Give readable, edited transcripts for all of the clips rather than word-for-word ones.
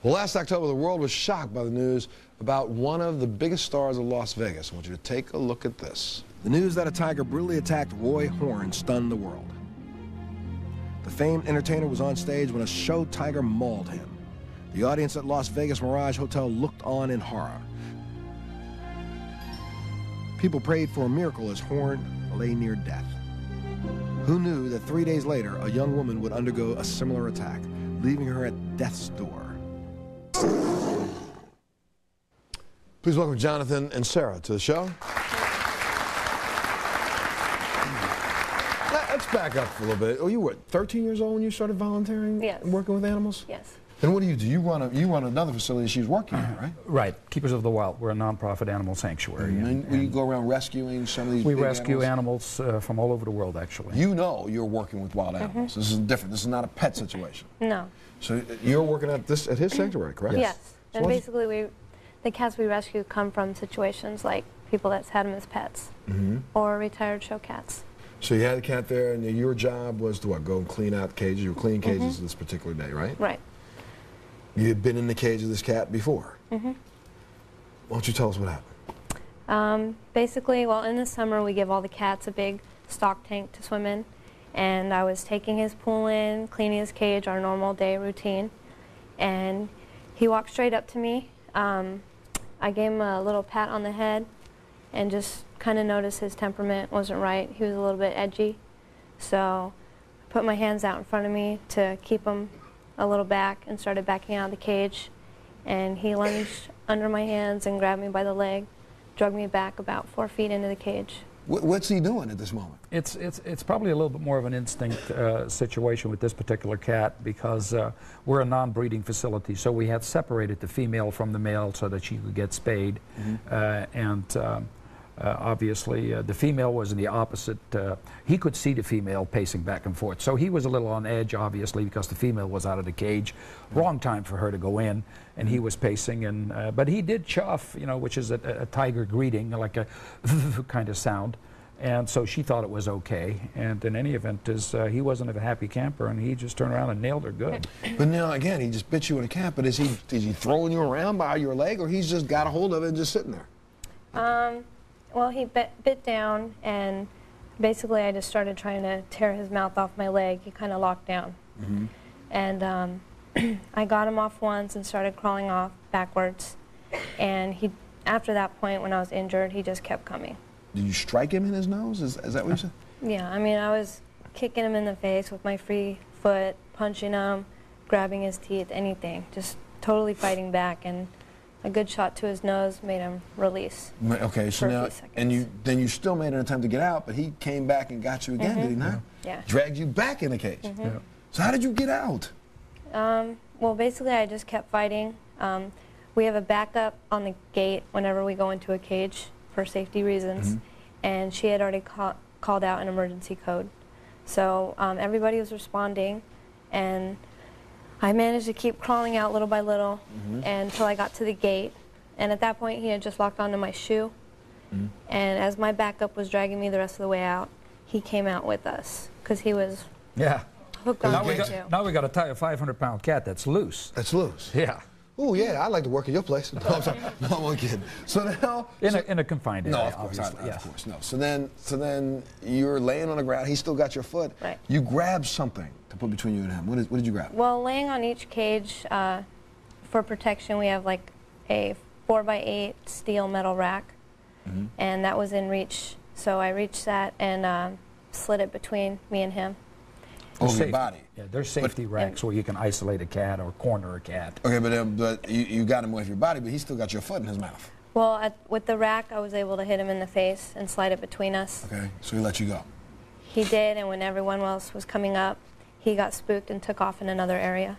Well, last October, the world was shocked by the news about one of the biggest stars of Las Vegas. I want you to take a look at this. The news that a tiger brutally attacked Roy Horn stunned the world. The famed entertainer was on stage when a show tiger mauled him. The audience at Las Vegas Mirage Hotel looked on in horror. People prayed for a miracle as Horn lay near death. Who knew that 3 days later, a young woman would undergo a similar attack, leaving her at death's door? Please welcome Jonathan and Sarah to the show. Let's back up a little bit. Oh, you were 13 years old when you started volunteering? Yes. And working with animals? Yes. And what do? You run another facility she's working at, right? Right. Keepers of the Wild. We're a nonprofit animal sanctuary. And you go around rescuing some of these We big rescue animals from all over the world, actually. You know you're working with wild animals. This is different. This is not a pet situation. No. So you're working at his sanctuary, correct? Yes. So and basically, the cats we rescue come from situations like people that's had them as pets or retired show cats. So you had a cat there, and your job was to what? Go and clean out cages. You were cleaning cages this particular day, right? Right. You had been in the cage of this cat before. Why don't you tell us what happened? Basically, well, in the summer we give all the cats a big stock tank to swim in, and I was taking his pool in, cleaning his cage, our normal day routine, and he walked straight up to me. I gave him a little pat on the head and just kind of noticed his temperament wasn't right. He was a little bit edgy, so I put my hands out in front of me to keep him a little back and started backing out of the cage, and he lunged under my hands and grabbed me by the leg, drug me back about 4 feet into the cage. What's he doing at this moment? It's probably a little bit more of an instinct situation with this particular cat because we're a non-breeding facility, so we had separated the female from the male so that she could get spayed, obviously, the female was in the opposite. He could see the female pacing back and forth. So he was a little on edge, obviously, because the female was out of the cage. Wrong time for her to go in, and he was pacing. And but he did chuff, you know, which is a tiger greeting, like a kind of sound. And so she thought it was okay. And in any event, he wasn't a happy camper, and he just turned around and nailed her good. But now, again, he just bit you in a cat. But is he throwing you around by your leg, or he's just got a hold of it and just sitting there? Well, he bit down, and basically I just started trying to tear his mouth off my leg. He kind of locked down. And I got him off once and started crawling off backwards. And after that point, when I was injured, he just kept coming. Did you strike him in his nose? Is that what you said? Yeah, I mean, I was kicking him in the face with my free foot, punching him, grabbing his teeth, anything. Just totally fighting back. And a good shot to his nose made him release. Okay, so now, and then you still made an attempt to get out, but he came back and got you again, did he not? Yeah. Dragged you back in the cage. So how did you get out? Well, basically, I just kept fighting. We have a backup on the gate whenever we go into a cage for safety reasons, and she had already called out an emergency code. So everybody was responding, and I managed to keep crawling out little by little until I got to the gate. And at that point, he had just locked onto my shoe. And as my backup was dragging me the rest of the way out, he came out with us because he was hooked on me too. Now we got a 500-pound cat that's loose. That's loose. Yeah. Oh yeah, I'd like to work at your place. No, I'm sorry. No, I'm kidding. So now in a confined area. No, of course, of course, no. So then you're laying on the ground. He's still got your foot. Right. You grabbed something to put between you and him. What did you grab? Well, laying on each cage for protection, we have like a 4x8 steel metal rack, and that was in reach. So I reached that and slid it between me and him. Over your body. Yeah, there's safety racks where you can isolate a cat or corner a cat. Okay, but you got him with your body, but he still got your foot in his mouth. Well, with the rack, I was able to hit him in the face and slide it between us. Okay, so he let you go. He did, and when everyone else was coming up, he got spooked and took off in another area.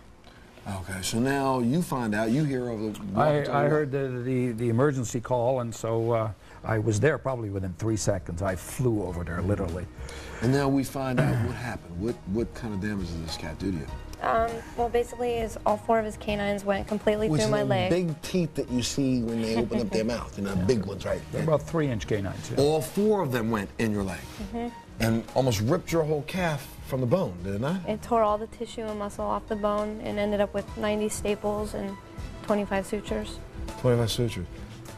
Okay, so now you find out, you hear over the... I heard the emergency call, and so I was there probably within 3 seconds. I flew over there, literally. And now we find out what happened. What kind of damage did this cat do to you? Well, basically, all 4 of his canines went completely through my leg. Big teeth that you see when they open up their mouth, you know, big ones, right? They're about 3-inch canines. Yeah. All 4 of them went in your leg, and almost ripped your whole calf from the bone, did it not? It tore all the tissue and muscle off the bone and ended up with 90 staples and 25 sutures. 25 sutures.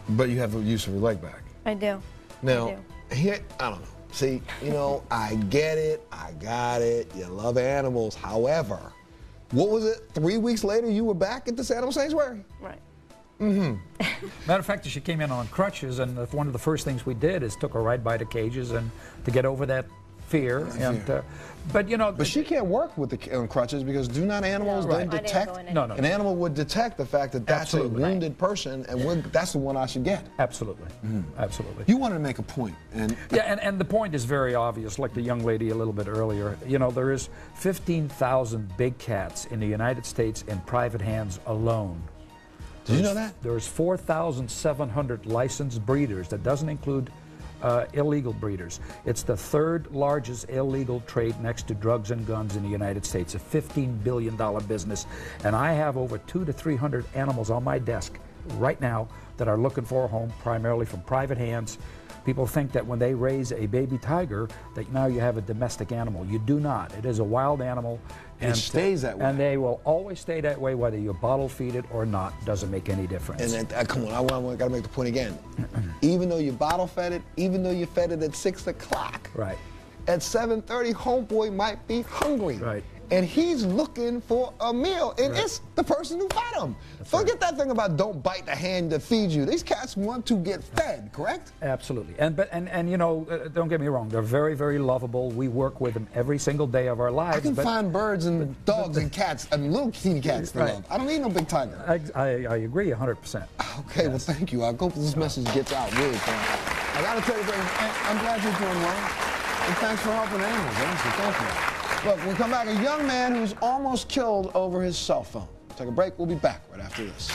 But you have the use of your leg back. I do. Now, here, I don't know. See, you know, I get it. I got it. You love animals. However, what was it? 3 weeks later, you were back at this animal sanctuary? Right. Matter of fact, she came in on crutches, and one of the first things we did is took her right by the cages and to get over that fear. But you know, but she can't work with the crutches because do not animals then detect? No. An animal would detect the fact that that's a wounded person, and that's the one I should get. Absolutely, absolutely. You wanted to make a point, and and the point is very obvious. Like the young lady a little bit earlier, you know, there is 15,000 big cats in the United States in private hands alone. Did you know that? There's 4,700 licensed breeders. That doesn't include illegal breeders. It's the third largest illegal trade next to drugs and guns in the United States, a $15 billion business. And I have over 200 to 300 animals on my desk right now that are looking for a home, primarily from private hands. People think that when they raise a baby tiger, that now you have a domestic animal. You do not. It is a wild animal. And it stays that way. And they will always stay that way, whether you bottle feed it or not. Doesn't make any difference. And come on, I got to make the point again. Even though you bottle fed it, even though you fed it at 6 o'clock, right, at 7:30, homeboy might be hungry. Right. And he's looking for a meal, and it's the person who fed him. Forget that thing about don't bite the hand that feeds you. These cats want to get fed, correct? Absolutely. And you know, don't get me wrong, they're very, very lovable. We work with them every single day of our lives. I can find birds and dogs and cats and little teeny cats to love. I don't need no big tiger. I agree 100%. Okay, well, thank you. I hope this message gets out really fast. I got to tell you, I'm glad you're doing well. And thanks for helping animals, honestly. Thank you. Look, we'll come back. A young man who's almost killed over his cell phone. Take a break. We'll be back right after this.